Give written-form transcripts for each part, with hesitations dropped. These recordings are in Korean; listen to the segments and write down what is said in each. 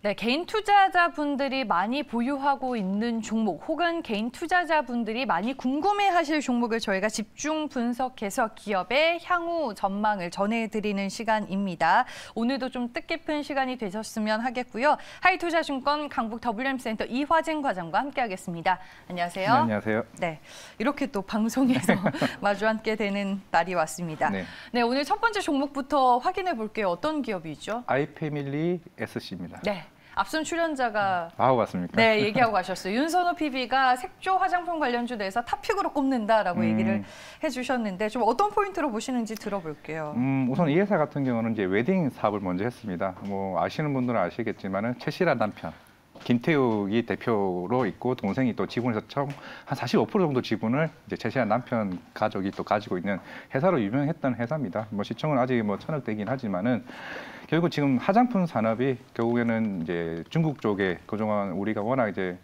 네, 개인 투자자분들이 많이 보유하고 있는 종목 혹은 개인 투자자분들이 많이 궁금해하실 종목을 저희가 집중 분석해서 기업의 향후 전망을 전해드리는 시간입니다. 오늘도 좀 뜻깊은 시간이 되셨으면 하겠고요. 하이투자증권 강북 WM센터 이화진 과장과 함께하겠습니다. 안녕하세요. 네, 안녕하세요. 네, 이렇게 또 방송에서 마주 앉게 되는 날이 왔습니다. 네, 오늘 첫 번째 종목부터 확인해 볼게요. 어떤 기업이죠? 아이패밀리 SC입니다. 네. 앞선 출연자가 맞습니까? 네, 얘기하고 가셨어요. 윤선호 PB가 색조 화장품 관련주 내에서 탑픽으로 꼽는다라고 얘기를 해주셨는데 좀 어떤 포인트로 보시는지 들어볼게요. 우선 이 회사 같은 경우는 이제 웨딩 사업을 먼저 했습니다. 뭐 아시는 분들은 아시겠지만은 최씨란 남편 김태욱이 대표로 있고 동생이 또 지분에서 처음 한 45% 정도 지분을 이제 최씨란 남편 가족이 또 가지고 있는 회사로 유명했던 회사입니다. 뭐 시총은 아직 뭐 천억대긴 하지만은 결국 지금 화장품 산업이 결국에는 이제 중국 쪽에 그동안 우리가 워낙 이제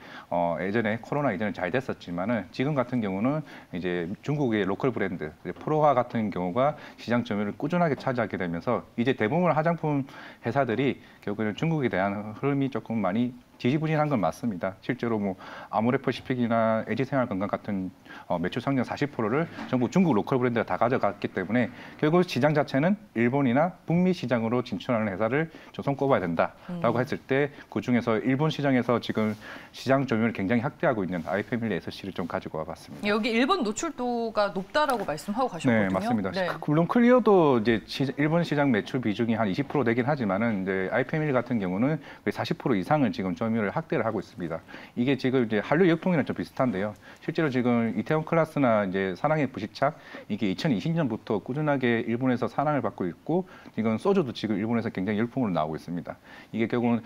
예전에 코로나 이전에 잘 됐었지만은 지금 같은 경우는 이제 중국의 로컬 브랜드 프로화 같은 경우가 시장 점유율을 꾸준하게 차지하게 되면서 이제 대부분 화장품 회사들이 결국에는 중국에 대한 흐름이 조금 많이 지지부진한 건 맞습니다. 실제로 뭐 아모레퍼시픽이나 LG생활건강 같은 매출 성장 40%를 전부 중국 로컬 브랜드가 다 가져갔기 때문에 결국 시장 자체는 일본이나 북미 시장으로 진출하는 회사를 좀 손꼽아야 된다라고 했을 때 그중에서 일본 시장에서 지금 시장 점유율을 굉장히 확대하고 있는 아이패밀리 SC를 좀 가지고 와봤습니다. 여기 일본 노출도가 높다라고 말씀하고 가셨거든요. 네, 맞습니다. 네. 물론 클리어도 이제 일본 시장 매출 비중이 한 20% 되긴 하지만은 이제 아이패밀리 같은 경우는 40% 이상을 지금 점유율을 확대를 하고 있습니다. 이게 지금 이제 한류 역풍이랑 좀 비슷한데요. 실제로 지금 이태원 클래스나 이제 사랑의 부시착 이게 2020년부터 꾸준하게 일본에서 사랑을 받고 있고 지금 소주도 지금 일본에서 굉장히 열풍으로 나오고 있습니다. 이게 결국은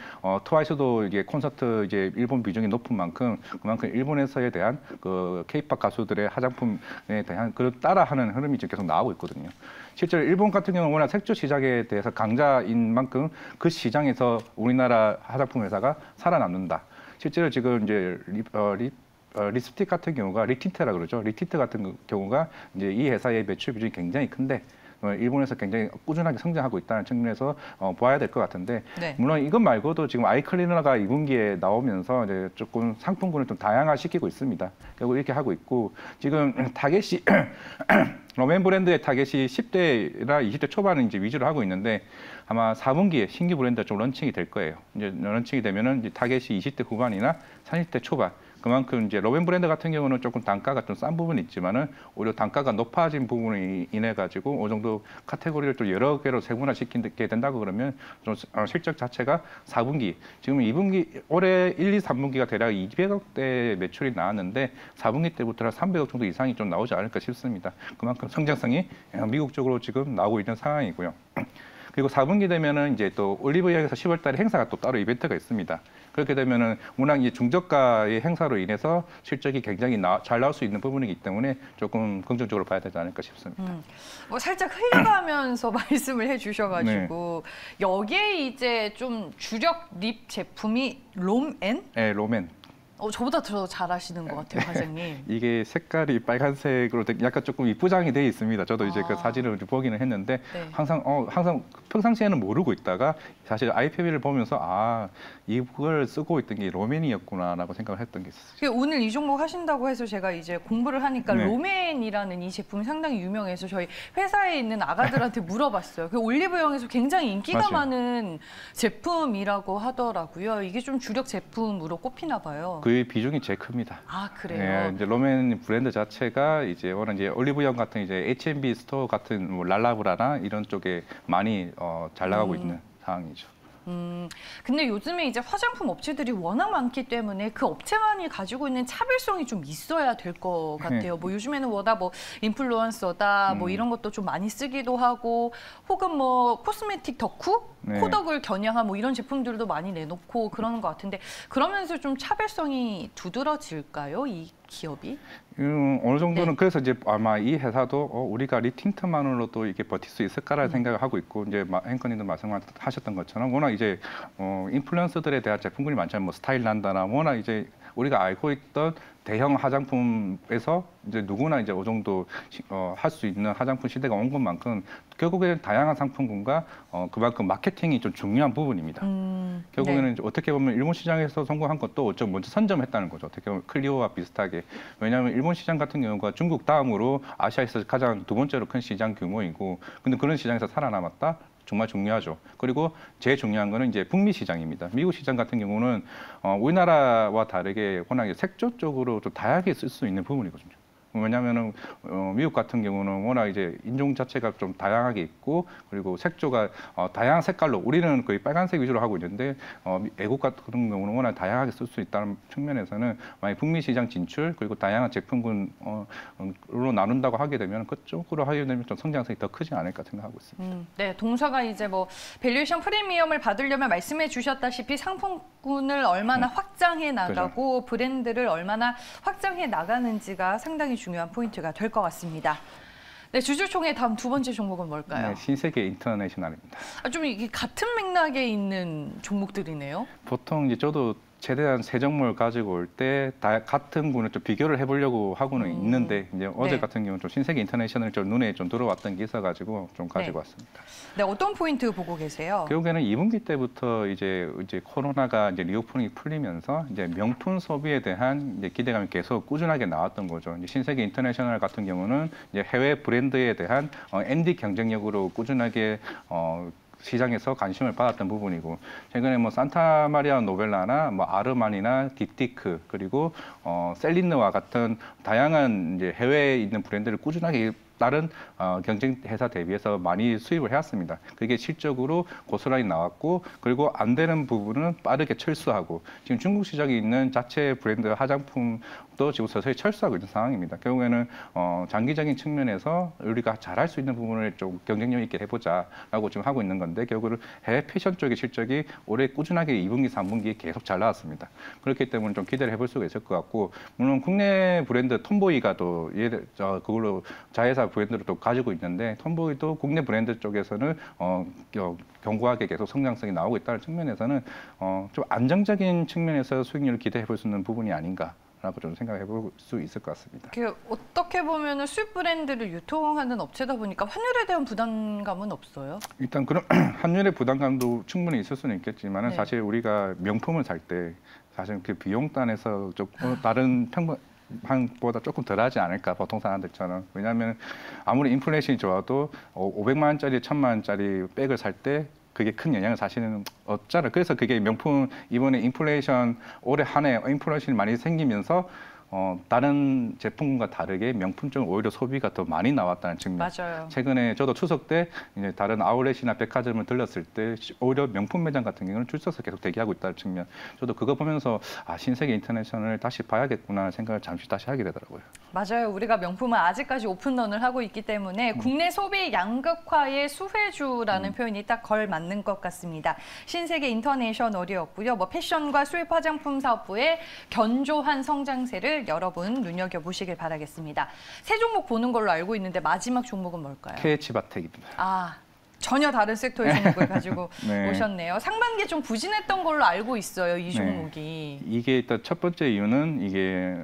트와이스도 이게 콘서트 이제 일본 비중이 높은 만큼 그만큼 일본에서에 대한 그 K-팝 가수들의 화장품에 대한 그 따라하는 흐름이 지금 계속 나오고 있거든요. 실제로 일본 같은 경우는 워낙 색조 시장에 대해서 강자인 만큼 그 시장에서 우리나라 화장품 회사가 살아남는다. 실제로 지금 이제 립스틱 같은 경우가 리틴트라 그러죠. 리틴트 같은 경우가 이제 이 회사의 매출 비중이 굉장히 큰데 일본에서 굉장히 꾸준하게 성장하고 있다는 측면에서 봐야 될 것 같은데 네. 물론 이것 말고도 지금 아이클리너가 2분기에 나오면서 이제 조금 상품군을 좀 다양화시키고 있습니다. 결국 이렇게 하고 있고 지금 타겟이 롬앤 브랜드의 타겟이 10대나 20대 초반을 이제 위주로 하고 있는데 아마 4분기에 신규 브랜드가 좀 런칭이 될 거예요. 이제 런칭이 되면은 이제 타겟이 20대 후반이나 30대 초반. 그만큼 이제 롬앤 브랜드 같은 경우는 조금 단가가 좀 싼 부분이 있지만은 오히려 단가가 높아진 부분을 인해 가지고 어느 정도 카테고리를 또 여러 개로 세분화시키게 된다고 그러면 좀 실적 자체가 4분기 지금 2분기 올해 1, 2, 3분기가 대략 200억대 매출이 나왔는데 4분기 때부터 한 300억 정도 이상이 좀 나오지 않을까 싶습니다. 그만큼 성장성이 미국적으로 지금 나오고 있는 상황이고요. 그리고 4분기 되면은 이제 또 올리브영에서 10월 달에 행사가 또 따로 이벤트가 있습니다. 그렇게 되면은 워낙 이제 중저가의 행사로 인해서 실적이 굉장히 잘 나올 수 있는 부분이기 때문에 조금 긍정적으로 봐야 되지 않을까 싶습니다. 뭐 살짝 흘려가면서 말씀을 해주셔가지고 네. 여기에 이제 좀 주력 립 제품이 롬앤? 네, 롬앤. 저보다 더 잘하시는 것 같아요, 과장님. 이게 색깔이 빨간색으로 약간 조금 이쁘장이 돼 있습니다. 저도 이제 그 사진을 보기는 했는데 네. 항상 평상시에는 모르고 있다가 사실 아이패밀리를 보면서 이걸 쓰고 있던 게 롬앤이었구나라고 생각을 했던 게 있었어요. 오늘 이 종목 하신다고 해서 제가 이제 공부를 하니까 네. 롬앤이라는 이 제품이 상당히 유명해서 저희 회사에 있는 아가들한테 물어봤어요. 그 올리브영에서 굉장히 인기가 맞아요. 많은 제품이라고 하더라고요. 이게 좀 주력 제품으로 꼽히나 봐요. 그 비중이 제일 큽니다. 그래요? 네, 이제 롬앤 브랜드 자체가 이제 워낙 이제 올리브영 같은 이제 H&B 스토어 같은 뭐 랄라브라나 이런 쪽에 많이 잘 나가고 있는 상황이죠. 근데 요즘에 이제 화장품 업체들이 워낙 많기 때문에 그 업체만이 가지고 있는 차별성이 좀 있어야 될 것 같아요. 뭐 요즘에는 워낙 뭐 인플루언서다 뭐 이런 것도 좀 많이 쓰기도 하고 혹은 뭐 코스메틱 덕후? 네. 코덕을 겨냥한 뭐 이런 제품들도 많이 내놓고 그러는 것 같은데 그러면서 좀 차별성이 두드러질까요? 이 기업이? 어느 정도는 네. 그래서 이제 아마 이 회사도 우리가 립틴트만으로도 이게 버틸 수 있을까라는 생각을 하고 있고 이제 앵커님도 말씀하셨던 것처럼 워낙 이제 인플루언서들에 대한 제품군이 많잖아요. 뭐 스타일난다나 워낙 이제 우리가 알고 있던 대형 화장품에서 이제 누구나 이제 어느 정도 할 수 있는 화장품 시대가 온 것만큼 결국에는 다양한 상품군과 그만큼 마케팅이 좀 중요한 부분입니다. 결국에는 이제 어떻게 보면 일본 시장에서 성공한 것도 좀 먼저 선점했다는 거죠. 어떻게 보면 클리오와 비슷하게. 왜냐하면 일본 시장 같은 경우가 중국 다음으로 아시아에서 가장 두 번째로 큰 시장 규모이고, 근데 그런 시장에서 살아남았다. 정말 중요하죠. 그리고 제일 중요한 거는 이제 북미 시장입니다. 미국 시장 같은 경우는 우리나라와 다르게 워낙 색조 쪽으로 좀 다양하게 쓸 수 있는 부분이거든요. 왜냐하면은 미국 같은 경우는 워낙 이제 인종 자체가 좀 다양하게 있고, 그리고 색조가 다양한 색깔로, 우리는 거의 빨간색 위주로 하고 있는데 외국 같은 경우는 워낙 다양하게 쓸 수 있다는 측면에서는 만약 북미 시장 진출, 그리고 다양한 제품군으로 나눈다고 하게 되면 그쪽으로 하게 되면 좀 성장성이 더 크지 않을까 생각하고 있습니다. 네, 동서가 이제 뭐 밸류에이션 프리미엄을 받으려면 말씀해 주셨다시피 상품군을 얼마나 확장해 나가고, 그렇죠. 브랜드를 얼마나 확장해 나가는지가 상당히 중요한 포인트가 될 것 같습니다. 네, 주주총회 다음 두 번째 종목은 뭘까요? 네, 신세계 인터내셔널입니다. 좀 이게 같은 맥락에 있는 종목들이네요. 보통 이제 저도 최대한 세 종목을 가지고 올 때 같은 군을 좀 비교를 해보려고 하고는 있는데, 이제 어제 같은 경우는 좀 신세계 인터내셔널 좀 눈에 좀 들어왔던 게 있어가지고 좀 가지고 왔습니다. 네, 어떤 포인트 보고 계세요? 결국에는 2분기 때부터 이제 코로나가 이제 리오프닝이 풀리면서 이제 명품 소비에 대한 이제 기대감이 계속 꾸준하게 나왔던 거죠. 이제 신세계 인터내셔널 같은 경우는 이제 해외 브랜드에 대한 MD 경쟁력으로 꾸준하게 시장에서 관심을 받았던 부분이고, 최근에 뭐 산타마리아 노벨라나 뭐 아르마니나 딥티크, 그리고 셀린느와 같은 다양한 이제 해외에 있는 브랜드를 꾸준하게 다른 경쟁 회사 대비해서 많이 수입을 해왔습니다. 그게 실적으로 고스란히 나왔고, 그리고 안 되는 부분은 빠르게 철수하고, 지금 중국 시장에 있는 자체 브랜드 화장품도 지금 서서히 철수하고 있는 상황입니다. 결국에는 장기적인 측면에서 우리가 잘할 수 있는 부분을 좀 경쟁력 있게 해보자라고 지금 하고 있는 건데, 결국은 해외 패션 쪽의 실적이 올해 꾸준하게 2분기, 3분기에 계속 잘 나왔습니다. 그렇기 때문에 좀 기대를 해볼 수가 있을 것 같고, 물론 국내 브랜드 톰보이가 또 그걸로 자회사 브랜드를 또 가지고 있는데, 톰보이도 국내 브랜드 쪽에서는 견고하게 계속 성장성이 나오고 있다는 측면에서는 좀 안정적인 측면에서 수익률을 기대해 볼 수 있는 부분이 아닌가라고 좀 생각해 볼 수 있을 것 같습니다. 어떻게 보면 수입 브랜드를 유통하는 업체다 보니까 환율에 대한 부담감은 없어요? 일단 그런 환율의 부담감도 충분히 있을 수는 있겠지만, 네. 사실 우리가 명품을 살 때 사실 그 비용단에서 좀 다른 보다 조금 덜하지 않을까, 보통 사람들처럼. 왜냐하면 아무리 인플레이션이 좋아도 500만 원짜리, 1000만 원짜리 백을 살 때 그게 큰 영향을 사실은 없잖아요. 그래서 그게 명품, 이번에 인플레이션, 올해 한 해 인플레이션이 많이 생기면서 다른 제품과 다르게 명품 쪽 오히려 소비가 더 많이 나왔다는 측면. 맞아요. 최근에 저도 추석 때 이제 다른 아울렛이나 백화점을 들렀을 때 오히려 명품 매장 같은 경우는 줄 서서 계속 대기하고 있다는 측면. 저도 그거 보면서 신세계 인터내셔널을 다시 봐야겠구나 생각을 잠시 다시 하게 되더라고요. 맞아요. 우리가 명품은 아직까지 오픈런을 하고 있기 때문에 국내 소비 양극화의 수혜주라는 표현이 딱 걸맞는 것 같습니다. 신세계 인터내셔널이었고요. 뭐 패션과 수입 화장품 사업부의 견조한 성장세를 여러분 눈여겨보시길 바라겠습니다. 세 종목 보는 걸로 알고 있는데 마지막 종목은 뭘까요? KH바텍입니다. 전혀 다른 섹터의 종목을 가지고 네. 오셨네요. 상반기에 좀 부진했던 걸로 알고 있어요, 이 종목이. 네. 이게 일단 첫 번째 이유는 이게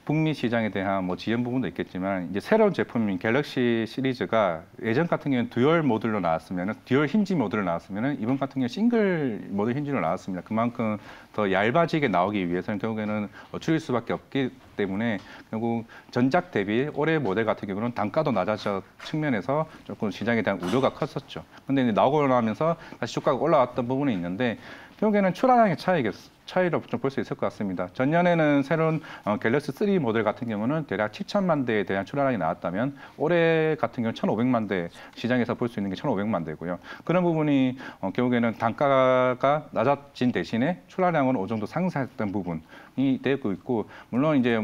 북미 시장에 대한 뭐 지연 부분도 있겠지만, 이제 새로운 제품인 갤럭시 시리즈가 예전 같은 경우는 듀얼 모듈로 나왔으면, 듀얼 힌지 모듈로 나왔으면, 이번 같은 경우 싱글 모듈 힌지로 나왔습니다. 그만큼 더 얇아지게 나오기 위해서는 결국에는 줄일 수밖에 없기 때문에, 결국 전작 대비 올해 모델 같은 경우는 단가도 낮아져 측면에서 조금 시장에 대한 우려가 컸었죠. 근데 이제 나오고 나면서 다시 주가가 올라왔던 부분이 있는데, 결국에는 출하량의 차이를 좀 볼 수 있을 것 같습니다. 전년에는 새로운 갤럭시 3 모델 같은 경우는 대략 7천만 대에 대한 출하량이 나왔다면, 올해 같은 경우는 1,500만 대, 시장에서 볼 수 있는 게 1,500만 대고요. 그런 부분이 결국에는 단가가 낮아진 대신에 출하량은 어느 정도 상승했던 부분이 되고 있고, 물론 이제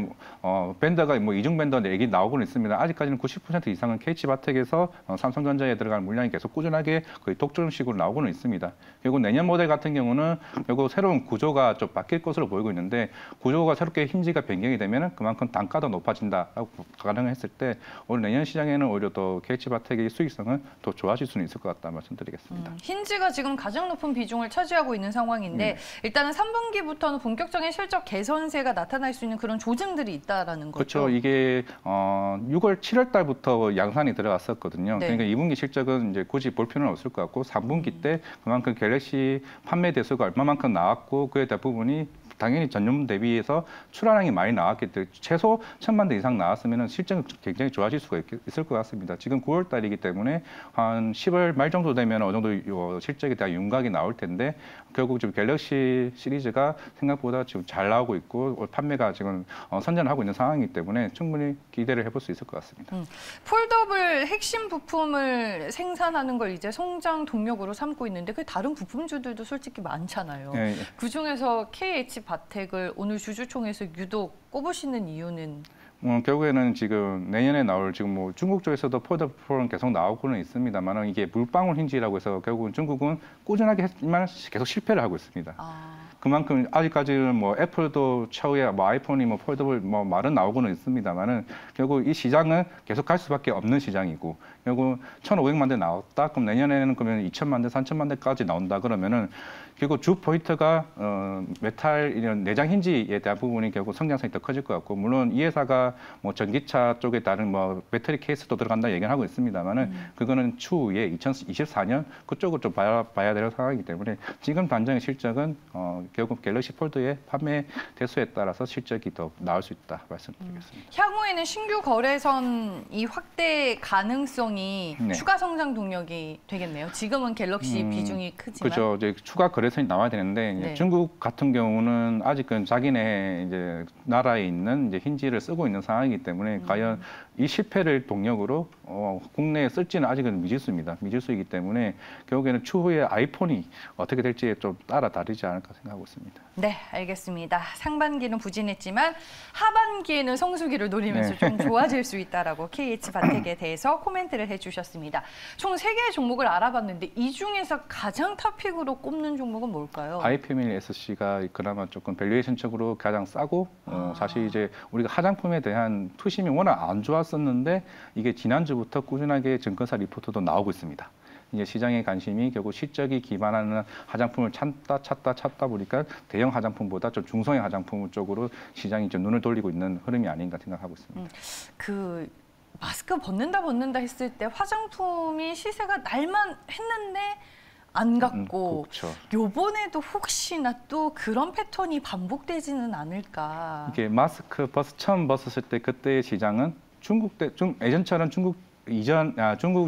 밴더가 뭐 이중 밴더 얘기 나오고는 있습니다. 아직까지는 90% 이상은 KH바텍에서 삼성전자에 들어가는 물량이 계속 꾸준하게 거의 독점식으로 나오고는 있습니다. 그리고 내년 모델 같은 경우는 결국 새로운 구조가 좀 바뀔 것으로 보이고 있는데, 구조가 새롭게 힌지가 변경이 되면 그만큼 단가도 높아진다라고 가능했을 때, 올 내년 시장에는 오히려 더 KH바텍의 수익성은 더 좋아질 수는 있을 것 같다 말씀드리겠습니다. 힌지가 지금 가장 높은 비중을 차지하고 있는 상황인데, 일단은 3분기부터는 본격적인 실적 개선 대선세가 나타날 수 있는 그런 조짐들이 있다라는 거죠. 그렇죠. 이게 6월, 7월 달부터 양산이 들어갔었거든요. 네. 그러니까 2분기 실적은 이제 굳이 볼 필요는 없을 것 같고 3분기 때 그만큼 갤럭시 판매 대수가 얼마만큼 나왔고 그에 대한 부분이 당연히 전년 대비해서 출하량이 많이 나왔기 때문에 최소 1,000만 대 이상 나왔으면 실적은 굉장히 좋아질 수가 있을 것 같습니다. 지금 9월 달이기 때문에 한 10월 말 정도 되면 어느 정도 실적에 대한 윤곽이 나올 텐데 결국 지금 갤럭시 시리즈가 생각보다 지금 잘 나오고 있고 판매가 지금 선전하고 있는 상황이기 때문에 충분히 기대를 해볼 수 있을 것 같습니다. 폴더블 핵심 부품을 생산하는 걸 이제 성장 동력으로 삼고 있는데 그 다른 부품주들도 솔직히 많잖아요. 예, 예. 그중에서 KH 바텍을 오늘 주주총회에서 유독 꼽으시는 이유는? 결국에는 지금 내년에 나올 지금 뭐 중국 쪽에서도 폴더블은 계속 나오고는 있습니다만 이게 물방울 힌지라고 해서 결국은 중국은 꾸준하게 했지만 계속 실패를 하고 있습니다. 그만큼 아직까지는 뭐 애플도 차후에 뭐 아이폰이 뭐 폴더블 뭐 말은 나오고는 있습니다만은 결국 이 시장은 계속 갈 수밖에 없는 시장이고 결국 1,500만 대 나왔다 그럼 내년에는 그러면 2,000만 대, 3,000만 대까지 나온다 그러면은 결국 주 포인트가 메탈 이런 내장 힌지에 대한 부분이 결국 성장성이 더 커질 것 같고 물론 이 회사가 뭐 전기차 쪽에 다른 뭐 배터리 케이스도 들어간다 얘기를 하고 있습니다만은 그거는 추후에 2024년 그쪽을 좀 봐야 될 상황이기 때문에 지금 단정의 실적은 결국 갤럭시 폴드의 판매 대수에 따라서 실적이 더 나올 수 있다 말씀드리겠습니다. 향후에는 신규 거래선 이 확대 가능성이 네. 추가 성장 동력이 되겠네요. 지금은 갤럭시 비중이 크지만. 그렇죠. 이제 추가 거래선이 나와야 되는데 네. 중국 같은 경우는 아직은 자기네 이제 나라에 있는 이제 힌지를 쓰고 있는 상황이기 때문에 과연 이 실패를 동력으로 국내에 쓸지는 아직은 미지수입니다. 미지수이기 때문에 결국에는 추후에 아이폰이 어떻게 될지에 좀 따라 다르지 않을까 생각하고 있습니다. 네, 알겠습니다. 상반기는 부진했지만 하반기에는 성수기를 노리면서 네. 좀 좋아질 수 있다라고 KH 바텍에 대해서 코멘트를 해주셨습니다. 총 3개의 종목을 알아봤는데 이 중에서 가장 탑픽으로 꼽는 종목은 뭘까요? 아이패밀리 SC가 그나마 조금 밸류에이션적으로 가장 싸고 사실 이제 우리가 화장품에 대한 투심이 워낙 안 좋았었는데 이게 지난주부터 꾸준하게 증권사 리포트도 나오고 있습니다. 이제 시장의 관심이 결국 실적이 기반하는 화장품을 찾다 보니까 대형 화장품보다 좀 중소형 화장품 쪽으로 시장이 좀 눈을 돌리고 있는 흐름이 아닌가 생각하고 있습니다. 그 마스크 벗는다 했을 때 화장품이 시세가 날만 했는데 안 갔고 그렇죠. 요번에도 혹시나 또 그런 패턴이 반복되지는 않을까. 이게 마스크 처음 벗었을 때 그때의 시장은 예전처럼 중국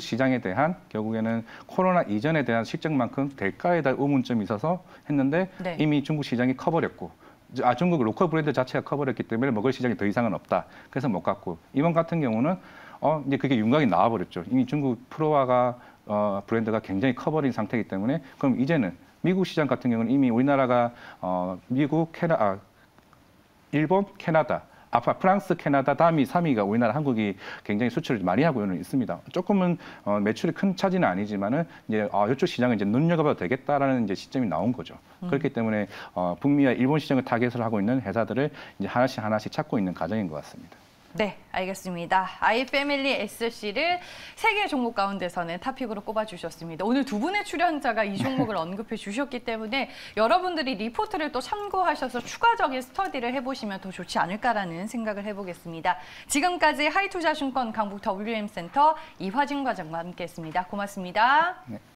시장에 대한 결국에는 코로나 이전에 대한 실적만큼 될까에 대한 의문점이 있어서 했는데 네. 이미 중국 시장이 커버렸고 중국 로컬 브랜드 자체가 커버렸기 때문에 먹을 시장이 더 이상은 없다. 그래서 못 갔고 이번 같은 경우는 이제 그게 윤곽이 나와버렸죠. 이미 중국 프로화가 브랜드가 굉장히 커버린 상태이기 때문에 그럼 이제는 미국 시장 같은 경우는 이미 우리나라가 미국, 일본, 캐나다 프랑스, 캐나다 다음이 3위가 우리나라, 한국이 굉장히 수출을 많이 하고는 있습니다. 조금은 매출이 큰 차지는 아니지만은 이제 이쪽 시장을 이제 눈여겨봐도 되겠다라는 이제 시점이 나온 거죠. 그렇기 때문에 북미와 일본 시장을 타겟을 하고 있는 회사들을 이제 하나씩 찾고 있는 과정인 것 같습니다. 네, 알겠습니다. 아이패밀리 SC를 3개의 종목 가운데서는 탑픽으로 꼽아주셨습니다. 오늘 두 분의 출연자가 이 종목을 언급해 주셨기 때문에 여러분들이 리포트를 또 참고하셔서 추가적인 스터디를 해보시면 더 좋지 않을까라는 생각을 해보겠습니다. 지금까지 하이투자증권 강북 WM센터 이화진 과장과 함께했습니다. 고맙습니다. 네.